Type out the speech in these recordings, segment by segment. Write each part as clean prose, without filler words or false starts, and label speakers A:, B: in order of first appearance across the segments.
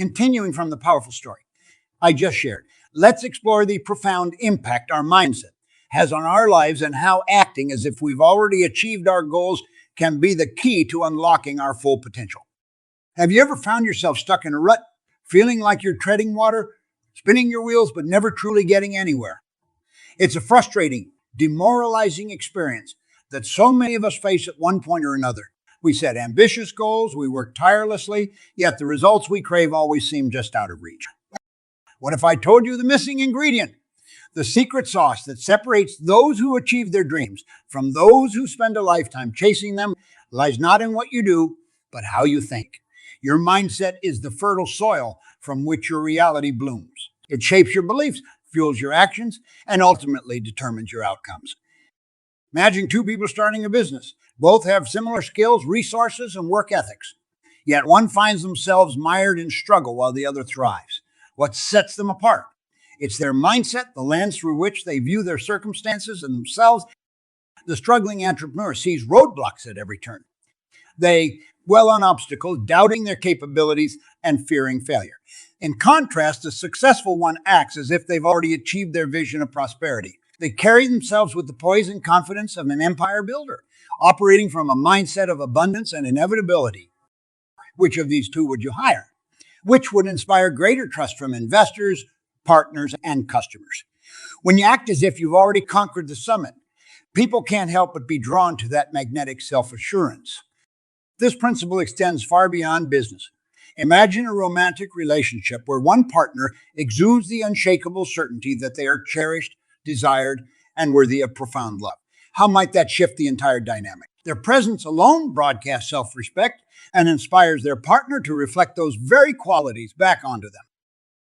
A: Continuing from the powerful story I just shared, let's explore the profound impact our mindset has on our lives and how acting as if we've already achieved our goals can be the key to unlocking our full potential. Have you ever found yourself stuck in a rut, feeling like you're treading water, spinning your wheels, but never truly getting anywhere? It's a frustrating, demoralizing experience that so many of us face at one point or another. We set ambitious goals, we work tirelessly, yet the results we crave always seem just out of reach. What if I told you the missing ingredient? The secret sauce that separates those who achieve their dreams from those who spend a lifetime chasing them lies not in what you do, but how you think. Your mindset is the fertile soil from which your reality blooms. It shapes your beliefs, fuels your actions, and ultimately determines your outcomes. Imagine two people starting a business. Both have similar skills, resources, and work ethics. Yet one finds themselves mired in struggle while the other thrives. What sets them apart? It's their mindset, the lens through which they view their circumstances and themselves. The struggling entrepreneur sees roadblocks at every turn. They dwell on obstacles, doubting their capabilities and fearing failure. In contrast, the successful one acts as if they've already achieved their vision of prosperity. They carry themselves with the poise and confidence of an empire builder, operating from a mindset of abundance and inevitability. Which of these two would you hire? Which would inspire greater trust from investors, partners, and customers? When you act as if you've already conquered the summit, people can't help but be drawn to that magnetic self-assurance. This principle extends far beyond business. Imagine a romantic relationship where one partner exudes the unshakable certainty that they are cherished, desired, and worthy of profound love. How might that shift the entire dynamic? Their presence alone broadcasts self-respect and inspires their partner to reflect those very qualities back onto them.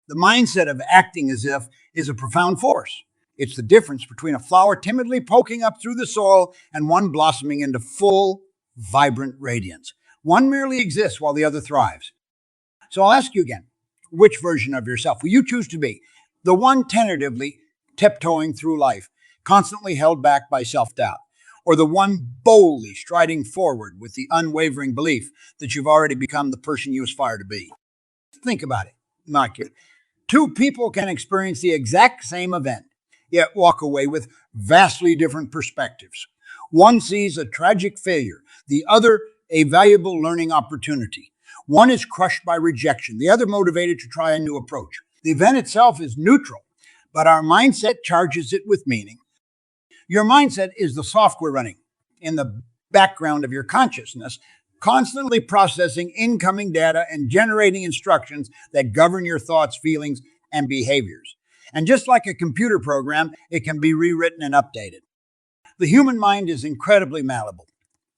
A: The mindset of acting as if is a profound force. It's the difference between a flower timidly poking up through the soil and one blossoming into full, vibrant radiance. One merely exists while the other thrives. So I'll ask you again, which version of yourself will you choose to be? The one tentatively tiptoeing through life, constantly held back by self-doubt, or the one boldly striding forward with the unwavering belief that you've already become the person you aspire to be? Think about it. Not kidding. Two people can experience the exact same event, yet walk away with vastly different perspectives. One sees a tragic failure, the other a valuable learning opportunity. One is crushed by rejection, the other motivated to try a new approach. The event itself is neutral, but our mindset charges it with meaning. Your mindset is the software running in the background of your consciousness, constantly processing incoming data and generating instructions that govern your thoughts, feelings, and behaviors. And just like a computer program, it can be rewritten and updated. The human mind is incredibly malleable,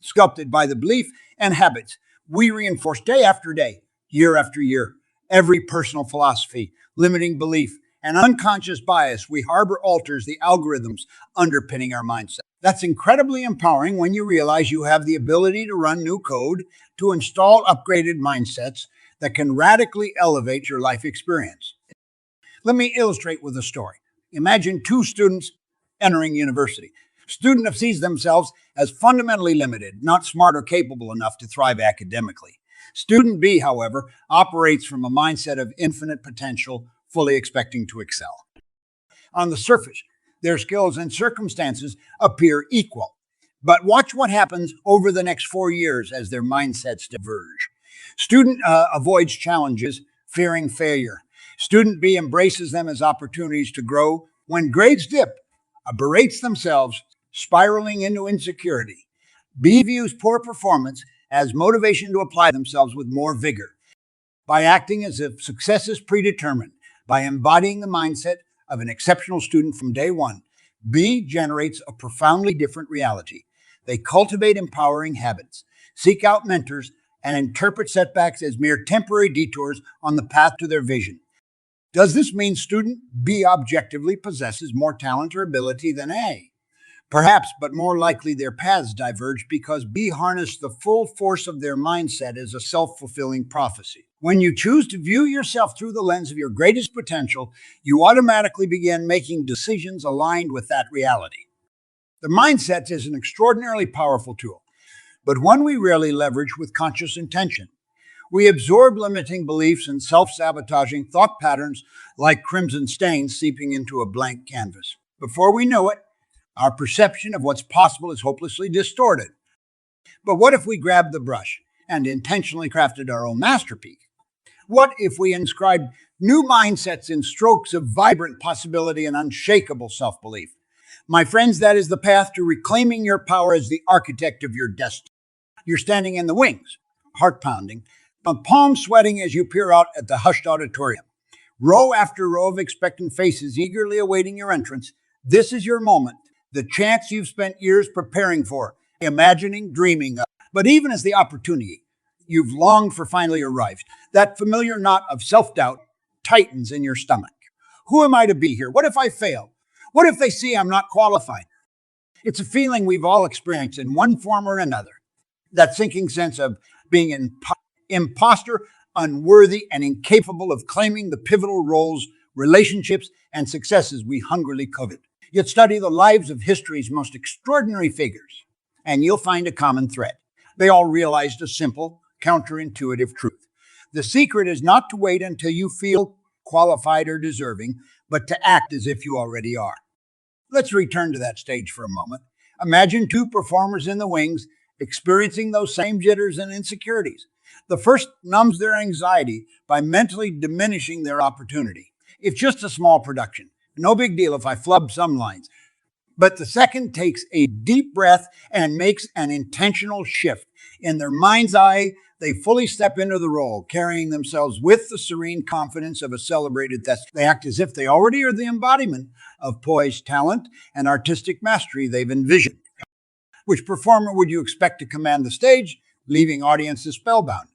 A: sculpted by the belief and habits we reinforce day after day, year after year. Every personal philosophy, limiting belief, and unconscious bias we harbor alters the algorithms underpinning our mindset. That's incredibly empowering when you realize you have the ability to run new code, to install upgraded mindsets that can radically elevate your life experience. Let me illustrate with a story. Imagine two students entering university. Student F sees themselves as fundamentally limited, not smart or capable enough to thrive academically. Student B, however, operates from a mindset of infinite potential, fully expecting to excel. On the surface, their skills and circumstances appear equal. But watch what happens over the next 4 years as their mindsets diverge. Student avoids challenges, fearing failure. Student B embraces them as opportunities to grow. When grades dip, berates themselves, spiraling into insecurity. B views poor performance as motivation to apply themselves with more vigor. By acting as if success is predetermined, by embodying the mindset of an exceptional student from day one, B generates a profoundly different reality. They cultivate empowering habits, seek out mentors, and interpret setbacks as mere temporary detours on the path to their vision. Does this mean student B objectively possesses more talent or ability than A? Perhaps, but more likely their paths diverge because B harnessed the full force of their mindset as a self-fulfilling prophecy. When you choose to view yourself through the lens of your greatest potential, you automatically begin making decisions aligned with that reality. The mindset is an extraordinarily powerful tool, but one we rarely leverage with conscious intention. We absorb limiting beliefs and self-sabotaging thought patterns like crimson stains seeping into a blank canvas. Before we know it, our perception of what's possible is hopelessly distorted. But what if we grabbed the brush and intentionally crafted our own masterpiece? What if we inscribed new mindsets in strokes of vibrant possibility and unshakable self-belief? My friends, that is the path to reclaiming your power as the architect of your destiny. You're standing in the wings, heart pounding, palms sweating as you peer out at the hushed auditorium. Row after row of expectant faces eagerly awaiting your entrance. This is your moment, the chance you've spent years preparing for, imagining, dreaming of. But even as the opportunity you've longed for finally arrives, that familiar knot of self-doubt tightens in your stomach. Who am I to be here? What if I fail? What if they see I'm not qualified? It's a feeling we've all experienced in one form or another. That sinking sense of being an imposter, unworthy, and incapable of claiming the pivotal roles, relationships, and successes we hungrily covet. Yet study the lives of history's most extraordinary figures, and you'll find a common thread. They all realized a simple, counterintuitive truth. The secret is not to wait until you feel qualified or deserving, but to act as if you already are. Let's return to that stage for a moment. Imagine two performers in the wings experiencing those same jitters and insecurities. The first numbs their anxiety by mentally diminishing their opportunity. It's just a small production. No big deal if I flub some lines. But the second takes a deep breath and makes an intentional shift. In their mind's eye, they fully step into the role, carrying themselves with the serene confidence of a celebrated thespian. They act as if they already are the embodiment of poised talent and artistic mastery they've envisioned. Which performer would you expect to command the stage, leaving audiences spellbound?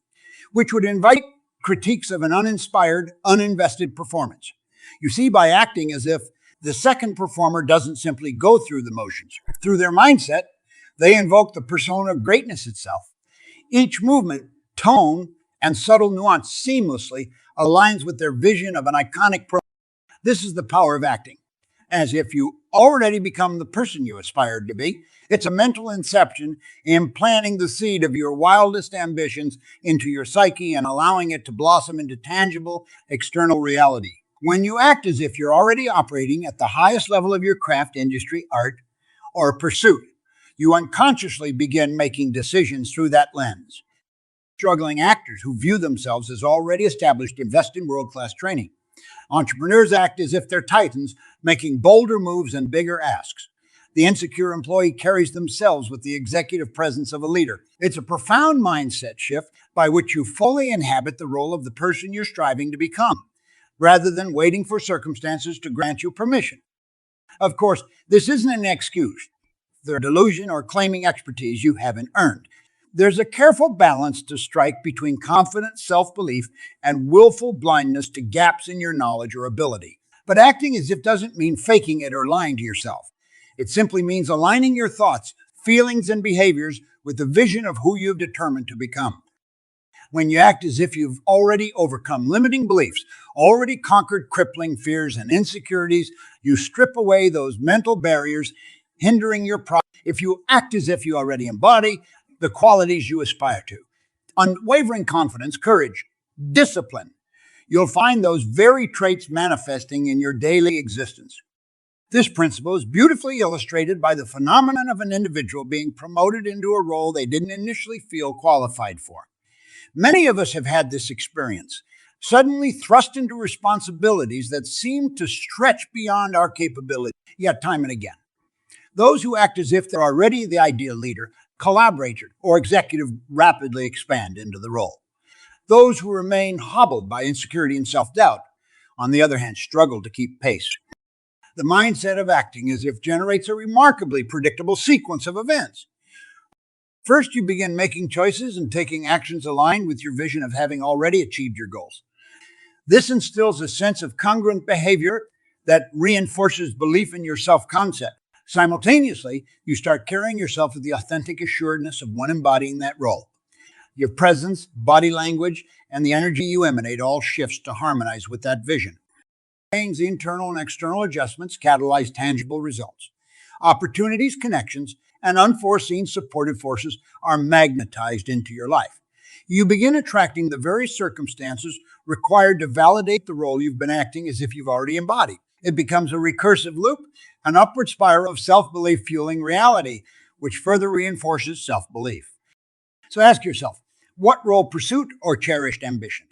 A: Which would invite critiques of an uninspired, uninvested performance? You see, by acting as if the second performer doesn't simply go through the motions. Through their mindset, they invoke the persona of greatness itself. Each movement, tone, and subtle nuance seamlessly aligns with their vision of an iconic performance. This is the power of acting. As if you already become the person you aspired to be. It's a mental inception, implanting the seed of your wildest ambitions into your psyche and allowing it to blossom into tangible external reality. When you act as if you're already operating at the highest level of your craft, industry, art, or pursuit, you unconsciously begin making decisions through that lens. Struggling actors who view themselves as already established invest in world-class training. Entrepreneurs act as if they're titans, making bolder moves and bigger asks. The insecure employee carries themselves with the executive presence of a leader. It's a profound mindset shift by which you fully inhabit the role of the person you're striving to become, rather than waiting for circumstances to grant you permission. Of course, this isn't an excuse for delusion or claiming expertise you haven't earned. There's a careful balance to strike between confident self-belief and willful blindness to gaps in your knowledge or ability. But acting as if doesn't mean faking it or lying to yourself. It simply means aligning your thoughts, feelings, and behaviors with the vision of who you've determined to become. When you act as if you've already overcome limiting beliefs, already conquered crippling fears and insecurities, you strip away those mental barriers hindering your progress. If you act as if you already embody the qualities you aspire to, unwavering confidence, courage, discipline, you'll find those very traits manifesting in your daily existence. This principle is beautifully illustrated by the phenomenon of an individual being promoted into a role they didn't initially feel qualified for. Many of us have had this experience, suddenly thrust into responsibilities that seem to stretch beyond our capability, yet time and again. Those who act as if they're already the ideal leader, collaborator, or executive rapidly expand into the role. Those who remain hobbled by insecurity and self-doubt, on the other hand, struggle to keep pace. The mindset of acting as if generates a remarkably predictable sequence of events. First, you begin making choices and taking actions aligned with your vision of having already achieved your goals. This instills a sense of congruent behavior that reinforces belief in your self-concept. Simultaneously, you start carrying yourself with the authentic assuredness of one embodying that role. Your presence, body language, and the energy you emanate all shifts to harmonize with that vision. The internal and external adjustments catalyze tangible results. Opportunities, connections, and unforeseen supportive forces are magnetized into your life. You begin attracting the very circumstances required to validate the role you've been acting as if you've already embodied. It becomes a recursive loop, an upward spiral of self-belief fueling reality, which further reinforces self-belief. So ask yourself, what role, pursuit, or cherished ambition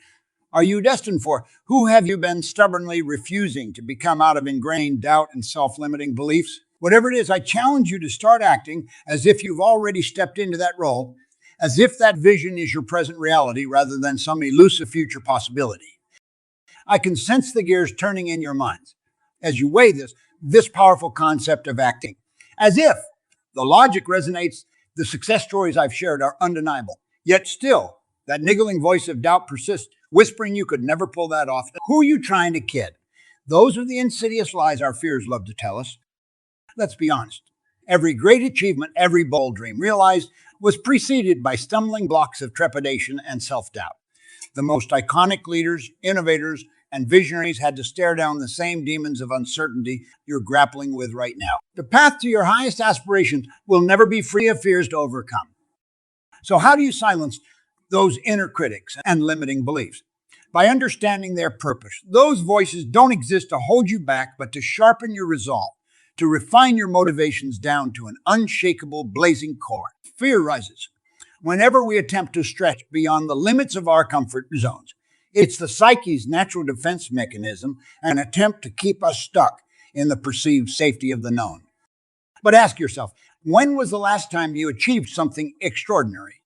A: are you destined for? Who have you been stubbornly refusing to become out of ingrained doubt and self-limiting beliefs? Whatever it is, I challenge you to start acting as if you've already stepped into that role, as if that vision is your present reality rather than some elusive future possibility. I can sense the gears turning in your minds as you weigh this powerful concept of acting. As if the logic resonates, the success stories I've shared are undeniable. Yet still, that niggling voice of doubt persists, whispering you could never pull that off. Who are you trying to kid? Those are the insidious lies our fears love to tell us. Let's be honest. Every great achievement, every bold dream realized was preceded by stumbling blocks of trepidation and self-doubt. The most iconic leaders, innovators, and visionaries had to stare down the same demons of uncertainty you're grappling with right now. The path to your highest aspirations will never be free of fears to overcome. So how do you silence those inner critics and limiting beliefs? By understanding their purpose. Those voices don't exist to hold you back, but to sharpen your resolve, to refine your motivations down to an unshakable, blazing core. Fear rises whenever we attempt to stretch beyond the limits of our comfort zones. It's the psyche's natural defense mechanism, an attempt to keep us stuck in the perceived safety of the known. But ask yourself, when was the last time you achieved something extraordinary?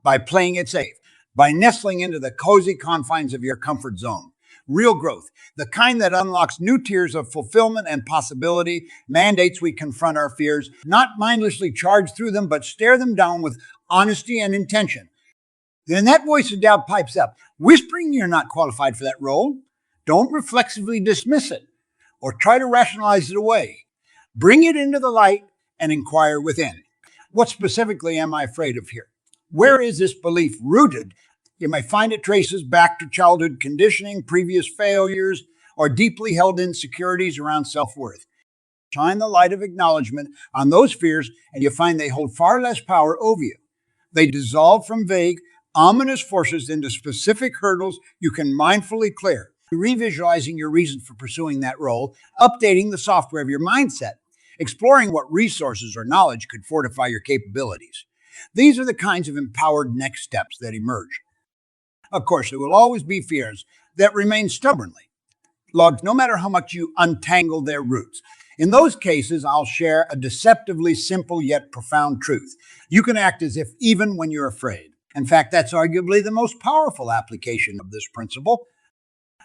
A: By playing it safe, by nestling into the cozy confines of your comfort zone. Real growth, the kind that unlocks new tiers of fulfillment and possibility, mandates we confront our fears, not mindlessly charge through them, but stare them down with honesty and intention. Then that voice of doubt pipes up, whispering you're not qualified for that role. Don't reflexively dismiss it or try to rationalize it away. Bring it into the light and inquire within. What specifically am I afraid of here? Where is this belief rooted? You may find it traces back to childhood conditioning, previous failures, or deeply held insecurities around self-worth. Shine the light of acknowledgement on those fears, and you find they hold far less power over you. They dissolve from vague, ominous forces into specific hurdles you can mindfully clear, revisualizing your reason for pursuing that role, updating the software of your mindset, exploring what resources or knowledge could fortify your capabilities. These are the kinds of empowered next steps that emerge. Of course, there will always be fears that remain stubbornly lodged, no matter how much you untangle their roots. In those cases, I'll share a deceptively simple yet profound truth. You can act as if even when you're afraid. In fact, that's arguably the most powerful application of this principle.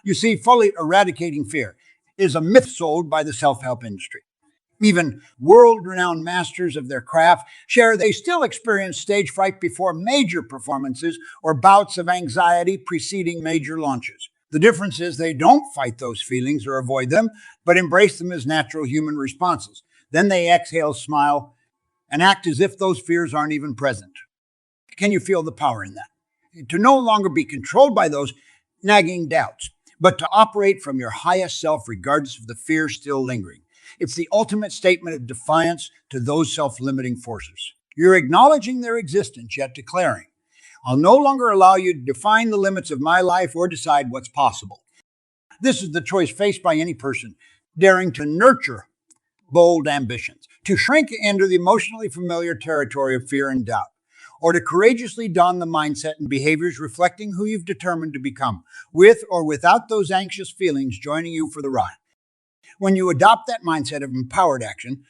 A: You see, fully eradicating fear is a myth sold by the self-help industry. Even world-renowned masters of their craft share they still experience stage fright before major performances or bouts of anxiety preceding major launches. The difference is they don't fight those feelings or avoid them, but embrace them as natural human responses. Then they exhale, smile, and act as if those fears aren't even present. Can you feel the power in that? To no longer be controlled by those nagging doubts, but to operate from your highest self regardless of the fear still lingering. It's the ultimate statement of defiance to those self-limiting forces. You're acknowledging their existence, yet declaring, I'll no longer allow you to define the limits of my life or decide what's possible. This is the choice faced by any person daring to nurture bold ambitions, to shrink into the emotionally familiar territory of fear and doubt, or to courageously don the mindset and behaviors reflecting who you've determined to become, with or without those anxious feelings joining you for the ride. When you adopt that mindset of empowered action,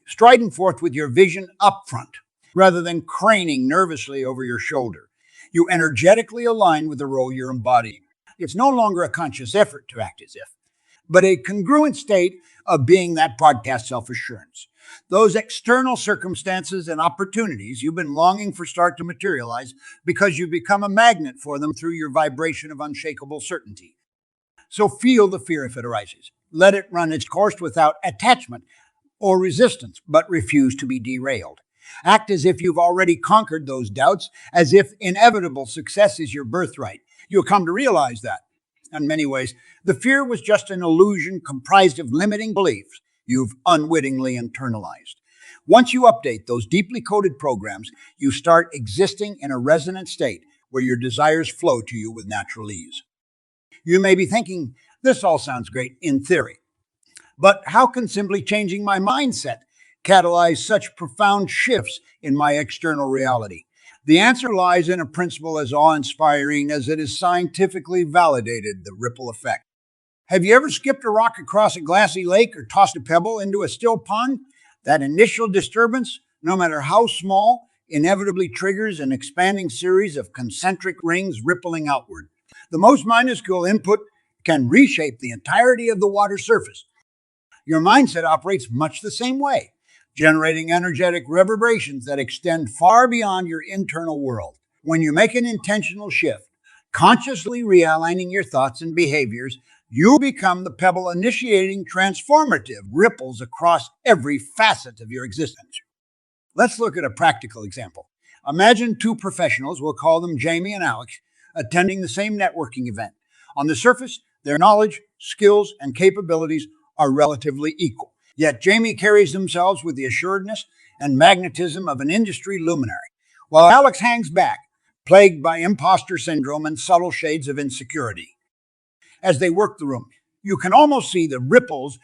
A: striding forth with your vision up front, rather than craning nervously over your shoulder, you energetically align with the role you're embodying. It's no longer a conscious effort to act as if, but a congruent state of being that broadcast self-assurance. Those external circumstances and opportunities you've been longing for start to materialize because you become a magnet for them through your vibration of unshakable certainty. So feel the fear if it arises. Let it run its course without attachment or resistance, but refuse to be derailed. Act as if you've already conquered those doubts, as if inevitable success is your birthright. You'll come to realize that, in many ways, the fear was just an illusion comprised of limiting beliefs you've unwittingly internalized. Once you update those deeply coded programs, you start existing in a resonant state where your desires flow to you with natural ease. You may be thinking, this all sounds great in theory, but how can simply changing my mindset catalyze such profound shifts in my external reality? The answer lies in a principle as awe-inspiring as it is scientifically validated, the ripple effect. Have you ever skipped a rock across a glassy lake or tossed a pebble into a still pond? That initial disturbance, no matter how small, inevitably triggers an expanding series of concentric rings rippling outward. The most minuscule input can reshape the entirety of the water surface. Your mindset operates much the same way, generating energetic reverberations that extend far beyond your internal world. When you make an intentional shift, consciously realigning your thoughts and behaviors, you become the pebble initiating transformative ripples across every facet of your existence. Let's look at a practical example. Imagine two professionals, we'll call them Jamie and Alex, attending the same networking event. On the surface, their knowledge, skills, and capabilities are relatively equal. Yet Jamie carries themselves with the assuredness and magnetism of an industry luminary, while Alex hangs back, plagued by imposter syndrome and subtle shades of insecurity. As they work the room, you can almost see the ripples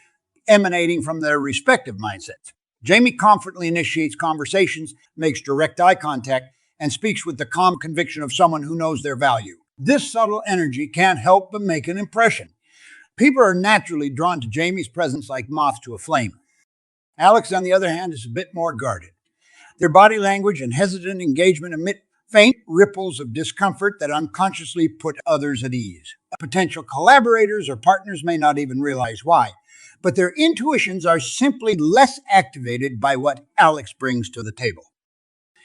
A: emanating from their respective mindsets. Jamie confidently initiates conversations, makes direct eye contact, and speaks with the calm conviction of someone who knows their value. This subtle energy can't help but make an impression. People are naturally drawn to Jamie's presence like moths to a flame. Alex, on the other hand, is a bit more guarded. Their body language and hesitant engagement emit faint ripples of discomfort that unconsciously put others at ease. Potential collaborators or partners may not even realize why, but their intuitions are simply less activated by what Alex brings to the table.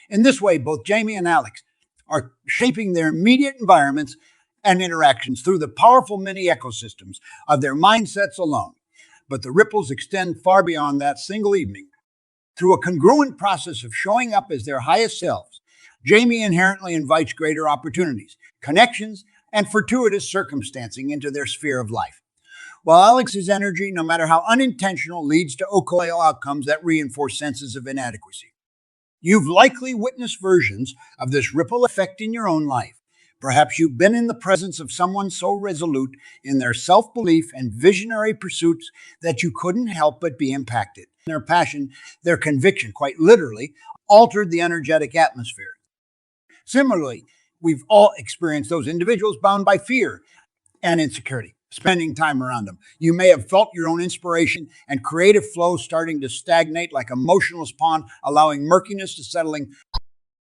A: In this way, both Jamie and Alex are shaping their immediate environments and interactions through the powerful mini ecosystems of their mindsets alone. But the ripples extend far beyond that single evening. Through a congruent process of showing up as their highest selves, Jamie inherently invites greater opportunities, connections, and fortuitous circumstancing into their sphere of life. While Alex's energy, no matter how unintentional, leads to occult outcomes that reinforce senses of inadequacy. You've likely witnessed versions of this ripple effect in your own life. Perhaps you've been in the presence of someone so resolute in their self-belief and visionary pursuits that you couldn't help but be impacted. Their passion, their conviction, quite literally, altered the energetic atmosphere. Similarly, we've all experienced those individuals bound by fear and insecurity, spending time around them. You may have felt your own inspiration and creative flow starting to stagnate like a motionless pond, allowing murkiness to settle in.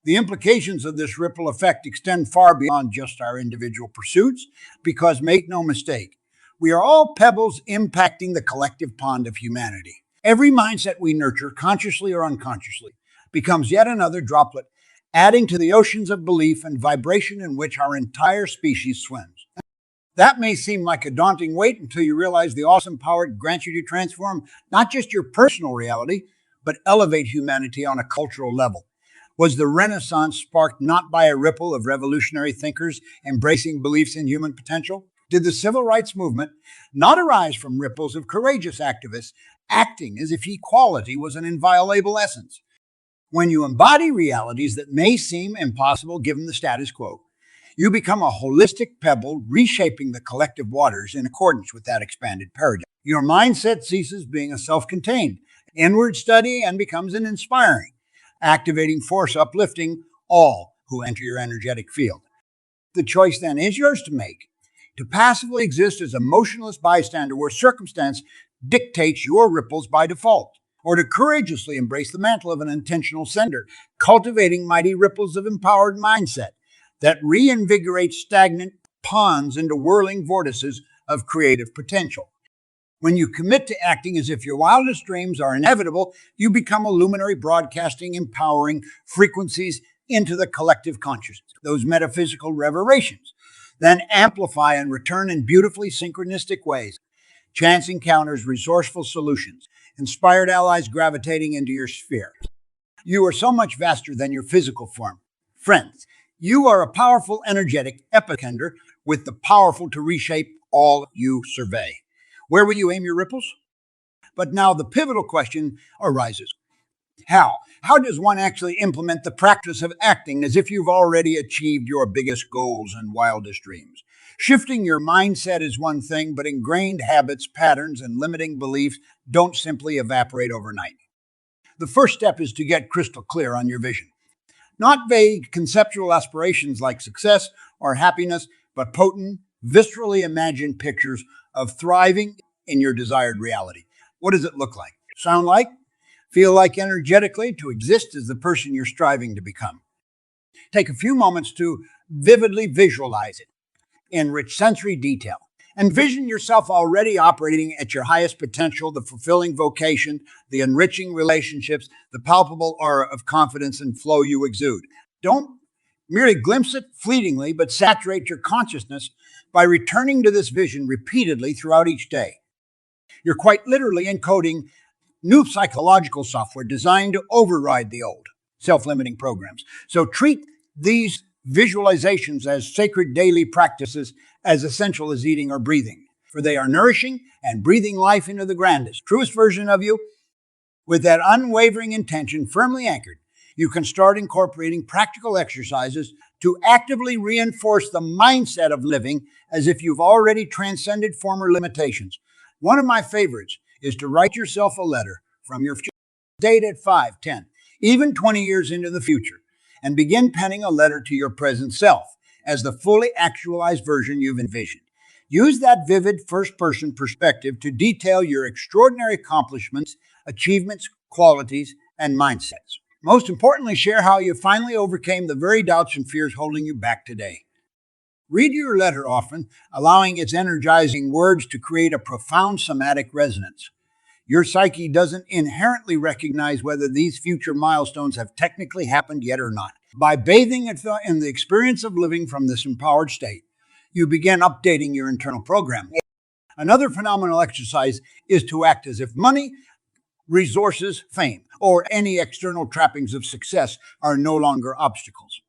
A: The implications of this ripple effect extend far beyond just our individual pursuits, because make no mistake, we are all pebbles impacting the collective pond of humanity. Every mindset we nurture, consciously or unconsciously, becomes yet another droplet, adding to the oceans of belief and vibration in which our entire species swims. That may seem like a daunting weight until you realize the awesome power it grants you to transform not just your personal reality, but elevate humanity on a cultural level. Was the Renaissance sparked not by a ripple of revolutionary thinkers embracing beliefs in human potential? Did the civil rights movement not arise from ripples of courageous activists acting as if equality was an inviolable essence? When you embody realities that may seem impossible given the status quo, you become a holistic pebble reshaping the collective waters in accordance with that expanded paradigm. Your mindset ceases being a self-contained inward study and becomes an inspiring, activating force uplifting all who enter your energetic field. The choice then is yours to make. To passively exist as a motionless bystander where circumstance dictates your ripples by default, or to courageously embrace the mantle of an intentional sender, cultivating mighty ripples of empowered mindset that reinvigorate stagnant ponds into whirling vortices of creative potential. When you commit to acting as if your wildest dreams are inevitable, you become a luminary broadcasting empowering frequencies into the collective consciousness. Those metaphysical reverberations then amplify and return in beautifully synchronistic ways. Chance encounters, resourceful solutions, inspired allies gravitating into your sphere. You are so much vaster than your physical form. Friends, you are a powerful, energetic epicenter with the powerful to reshape all you survey. Where will you aim your ripples? But now the pivotal question arises. How? How does one actually implement the practice of acting as if you've already achieved your biggest goals and wildest dreams? Shifting your mindset is one thing, but ingrained habits, patterns, and limiting beliefs don't simply evaporate overnight. The first step is to get crystal clear on your vision. Not vague conceptual aspirations like success or happiness, but potent, viscerally imagined pictures of thriving in your desired reality. What does it look like? Sound like? Feel like energetically to exist as the person you're striving to become. Take a few moments to vividly visualize it in rich sensory detail. Envision yourself already operating at your highest potential, the fulfilling vocation, the enriching relationships, the palpable aura of confidence and flow you exude. Don't merely glimpse it fleetingly, but saturate your consciousness by returning to this vision repeatedly throughout each day. You're quite literally encoding new psychological software designed to override the old self-limiting programs. So treat these visualizations as sacred daily practices as essential as eating or breathing, for they are nourishing and breathing life into the grandest, truest version of you. With that unwavering intention firmly anchored, you can start incorporating practical exercises to actively reinforce the mindset of living as if you've already transcended former limitations. One of my favorites is to write yourself a letter from your future date at 5, 10, even 20 years into the future, and begin penning a letter to your present self as the fully actualized version you've envisioned. Use that vivid first-person perspective to detail your extraordinary accomplishments, achievements, qualities, and mindsets. Most importantly, share how you finally overcame the very doubts and fears holding you back today. Read your letter often, allowing its energizing words to create a profound somatic resonance. Your psyche doesn't inherently recognize whether these future milestones have technically happened yet or not. By bathing in the experience of living from this empowered state, you begin updating your internal program. Another phenomenal exercise is to act as if money, resources, fame, or any external trappings of success are no longer obstacles.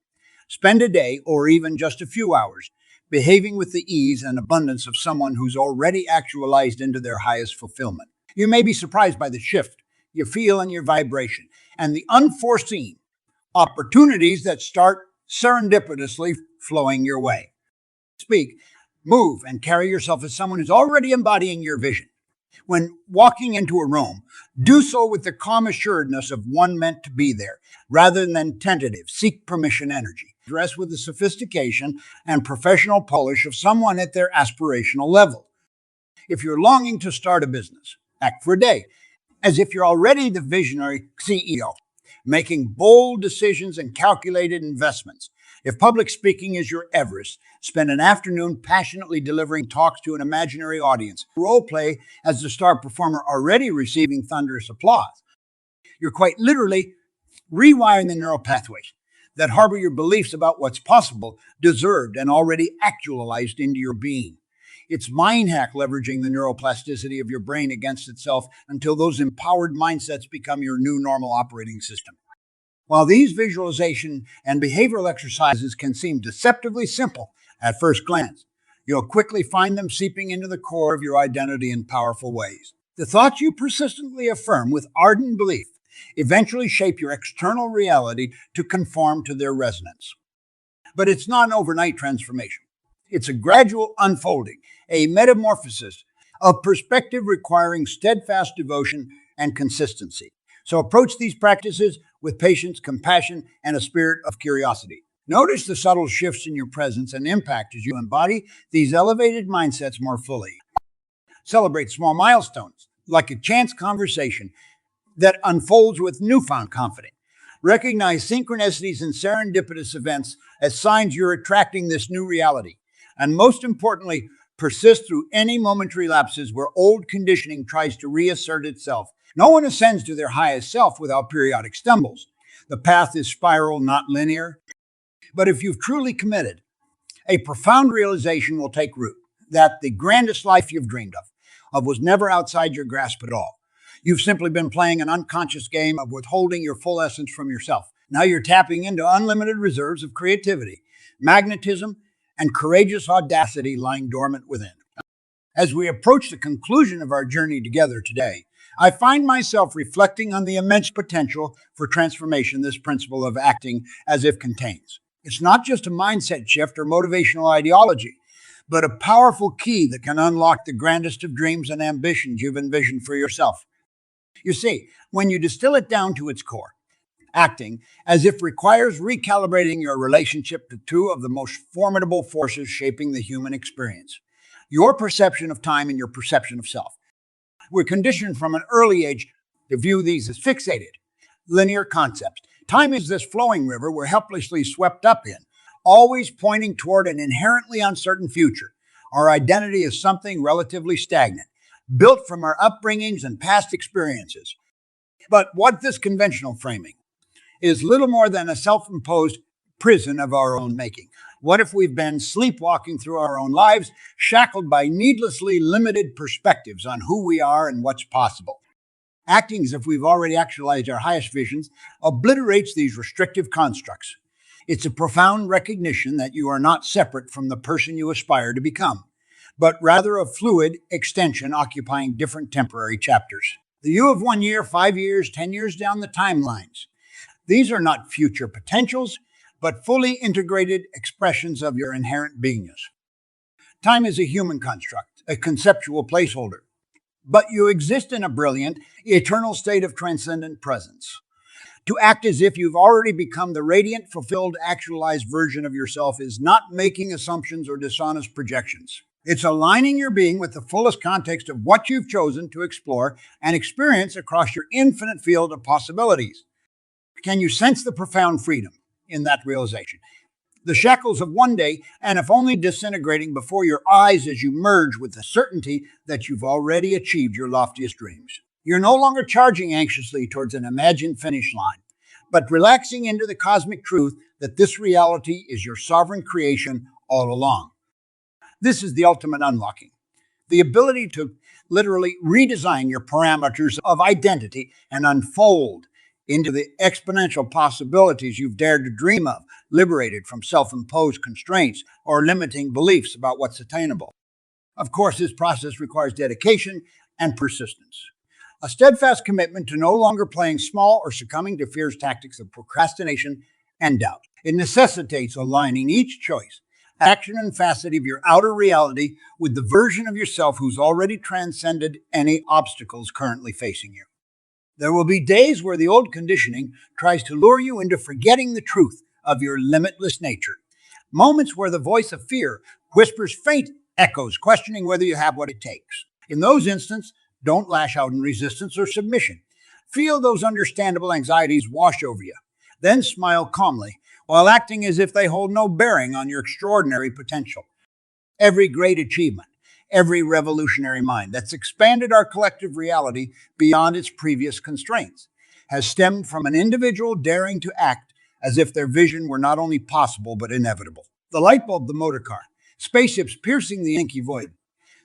A: Spend a day, or even just a few hours, behaving with the ease and abundance of someone who's already actualized into their highest fulfillment. You may be surprised by the shift you feel in your vibration and the unforeseen opportunities that start serendipitously flowing your way. Speak, move, and carry yourself as someone who's already embodying your vision. When walking into a room, do so with the calm assuredness of one meant to be there, rather than tentative, seek permission energy. Dress with the sophistication and professional polish of someone at their aspirational level. If you're longing to start a business, act for a day, as if you're already the visionary CEO, making bold decisions and calculated investments. If public speaking is your Everest, spend an afternoon passionately delivering talks to an imaginary audience. Role play as the star performer already receiving thunderous applause. You're quite literally rewiring the neural pathways that harbor your beliefs about what's possible, deserved, and already actualized into your being. It's mind hack leveraging the neuroplasticity of your brain against itself until those empowered mindsets become your new normal operating system. While these visualization and behavioral exercises can seem deceptively simple at first glance, you'll quickly find them seeping into the core of your identity in powerful ways. The thoughts you persistently affirm with ardent belief eventually shape your external reality to conform to their resonance. But it's not an overnight transformation. It's a gradual unfolding, a metamorphosis of perspective requiring steadfast devotion and consistency. So approach these practices with patience, compassion, and a spirit of curiosity. Notice the subtle shifts in your presence and impact as you embody these elevated mindsets more fully. Celebrate small milestones, like a chance conversation that unfolds with newfound confidence. Recognize synchronicities and serendipitous events as signs you're attracting this new reality. And most importantly, persist through any momentary lapses where old conditioning tries to reassert itself. No one ascends to their highest self without periodic stumbles. The path is spiral, not linear. But if you've truly committed, a profound realization will take root that the grandest life you've dreamed of was never outside your grasp at all. You've simply been playing an unconscious game of withholding your full essence from yourself. Now you're tapping into unlimited reserves of creativity, magnetism, and courageous audacity lying dormant within. As we approach the conclusion of our journey together today, I find myself reflecting on the immense potential for transformation this principle of acting as if contains. It's not just a mindset shift or motivational ideology, but a powerful key that can unlock the grandest of dreams and ambitions you've envisioned for yourself. You see, when you distill it down to its core, acting as if requires recalibrating your relationship to two of the most formidable forces shaping the human experience: your perception of time and your perception of self. We're conditioned from an early age to view these as fixated, linear concepts. Time is this flowing river we're helplessly swept up in, always pointing toward an inherently uncertain future. Our identity is something relatively stagnant, built from our upbringings and past experiences. But what this conventional framing is little more than a self-imposed prison of our own making. What if we've been sleepwalking through our own lives, shackled by needlessly limited perspectives on who we are and what's possible? Acting as if we've already actualized our highest visions obliterates these restrictive constructs. It's a profound recognition that you are not separate from the person you aspire to become, but rather a fluid extension occupying different temporary chapters. The you of 1 year, 5 years, 10 years down the timelines. These are not future potentials, but fully integrated expressions of your inherent beingness. Time is a human construct, a conceptual placeholder, but you exist in a brilliant, eternal state of transcendent presence. To act as if you've already become the radiant, fulfilled, actualized version of yourself is not making assumptions or dishonest projections. It's aligning your being with the fullest context of what you've chosen to explore and experience across your infinite field of possibilities. Can you sense the profound freedom in that realization? The shackles of one day, and if only disintegrating before your eyes as you merge with the certainty that you've already achieved your loftiest dreams. You're no longer charging anxiously towards an imagined finish line, but relaxing into the cosmic truth that this reality is your sovereign creation all along. This is the ultimate unlocking. The ability to literally redesign your parameters of identity and unfold into the exponential possibilities you've dared to dream of, liberated from self-imposed constraints or limiting beliefs about what's attainable. Of course, this process requires dedication and persistence. A steadfast commitment to no longer playing small or succumbing to fear's tactics of procrastination and doubt. It necessitates aligning each choice, action, and facet of your outer reality with the version of yourself who's already transcended any obstacles currently facing you. There will be days where the old conditioning tries to lure you into forgetting the truth of your limitless nature. Moments where the voice of fear whispers faint echoes, questioning whether you have what it takes. In those instances, don't lash out in resistance or submission. Feel those understandable anxieties wash over you. Then smile calmly, while acting as if they hold no bearing on your extraordinary potential. Every great achievement, every revolutionary mind that's expanded our collective reality beyond its previous constraints has stemmed from an individual daring to act as if their vision were not only possible but inevitable. The light bulb, the motor car, spaceships piercing the inky void.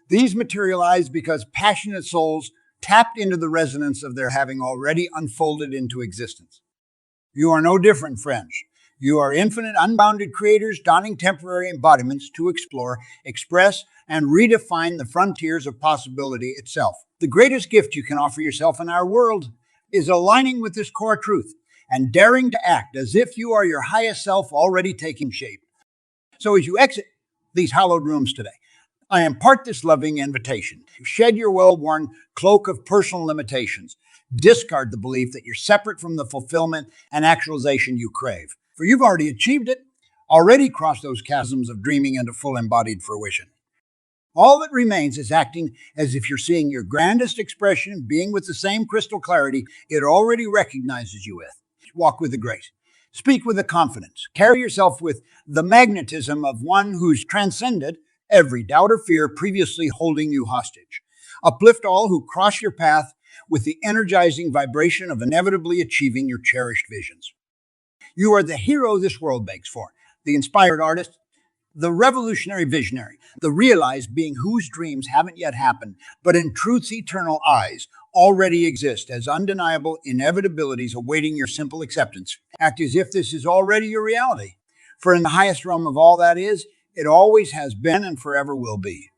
A: These materialized because passionate souls tapped into the resonance of their having already unfolded into existence. You are no different, friends. You are infinite, unbounded creators donning temporary embodiments to explore, express, and redefine the frontiers of possibility itself. The greatest gift you can offer yourself in our world is aligning with this core truth and daring to act as if you are your highest self already taking shape. So as you exit these hallowed rooms today, I impart this loving invitation. Shed your well-worn cloak of personal limitations. Discard the belief that you're separate from the fulfillment and actualization you crave. For you've already achieved it, already crossed those chasms of dreaming into full embodied fruition. All that remains is acting as if you're seeing your grandest expression, being with the same crystal clarity it already recognizes you with. Walk with the grace. Speak with the confidence. Carry yourself with the magnetism of one who's transcended every doubt or fear previously holding you hostage. Uplift all who cross your path with the energizing vibration of inevitably achieving your cherished visions. You are the hero this world begs for, the inspired artist, the revolutionary visionary, the realized being whose dreams haven't yet happened, but in truth's eternal eyes already exist as undeniable inevitabilities awaiting your simple acceptance. Act as if this is already your reality, for in the highest realm of all that is, it always has been and forever will be.